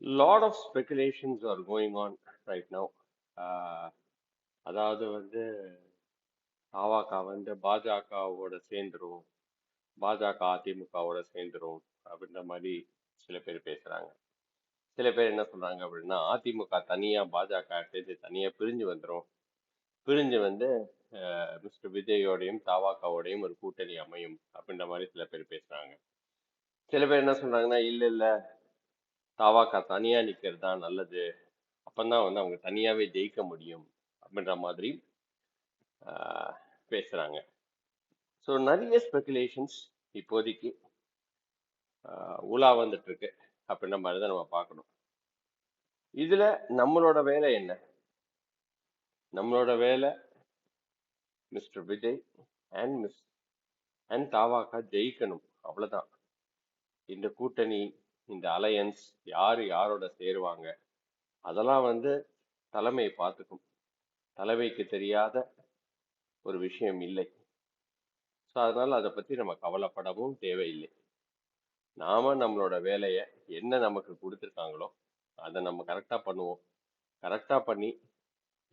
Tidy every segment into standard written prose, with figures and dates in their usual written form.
Lot of speculations are going on right now. ஆஹ் அதாவது பாமக பாஜகவோட சேர்ந்துரும், பாஜக அதிமுகவோட சேர்ந்துரும் அப்படின்ற மாதிரி சில பேர் பேசுறாங்க. சில பேர் என்ன சொல்றாங்க அப்படின்னா அதிமுக தனியா பாஜக சேர்ந்து தனியா பிரிஞ்சு வந்துரும், பிரிஞ்சு மிஸ்டர் விஜயோடையும் தவாகாவோடையும் ஒரு கூட்டணி அமையும் அப்படின்ற மாதிரி சில பேர் பேசுறாங்க. சில பேர் என்ன சொல்றாங்கன்னா இல்ல இல்ல, தவாகா தனியா நிக்கிறது தான் நல்லது, அப்பந்தான் அவங்க தனியாவே ஜெயிக்க முடியும் அப்படின்ற மாதிரி பேசுறாங்க. ஸோ நிறைய ஸ்பெகுலேஷன்ஸ் இப்போதைக்கு உலா வந்துட்டு இருக்கு அப்படின்ற மாதிரி தான் நம்ம பார்க்கணும். இதுல நம்மளோட வேலை என்ன? நம்மளோட வேலை மிஸ்டர் விஜய் அண்ட் தாவாக்கா ஜெயிக்கணும், அவ்வளவுதான். இந்த கூட்டணி, இந்த அலையன்ஸ் யாரு யாரோட சேருவாங்க அதெல்லாம் தலைமை பார்த்துக்கும். தலைமைக்கு தெரியாத ஒரு விஷயம் இல்லை. ஸோ அதனால அதை பத்தி நம்ம கவலைப்படவும் தேவையில்லை. நாம நம்மளோட வேலையை என்ன நமக்கு கொடுத்துருக்காங்களோ அதை நம்ம கரெக்டா பண்ணுவோம். கரெக்டா பண்ணி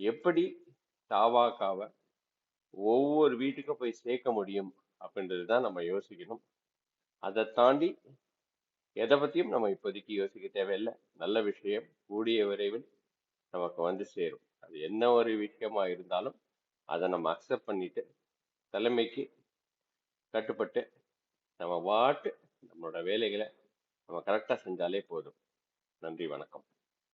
எப்படி தாவாக்காவை ஒவ்வொரு வீட்டுக்கும் போய் சேர்க்க முடியும் அப்படின்றது தான் நம்ம யோசிக்கணும். அதை தாண்டி எதை பத்தியும் நம்ம இப்போதைக்கு யோசிக்க தேவையில்லை. நல்ல விஷயம் கூடிய விரைவில் நமக்கு சேரும். அது என்ன ஒரு விஷயமா இருந்தாலும் அதை நம்ம அக்செப்ட் பண்ணிட்டு தலைமைக்கு கட்டுப்பட்டு நம்ம நம்மளோட வேலைகளை நம்ம கரெக்டா செஞ்சாலே போதும். நன்றி, வணக்கம்.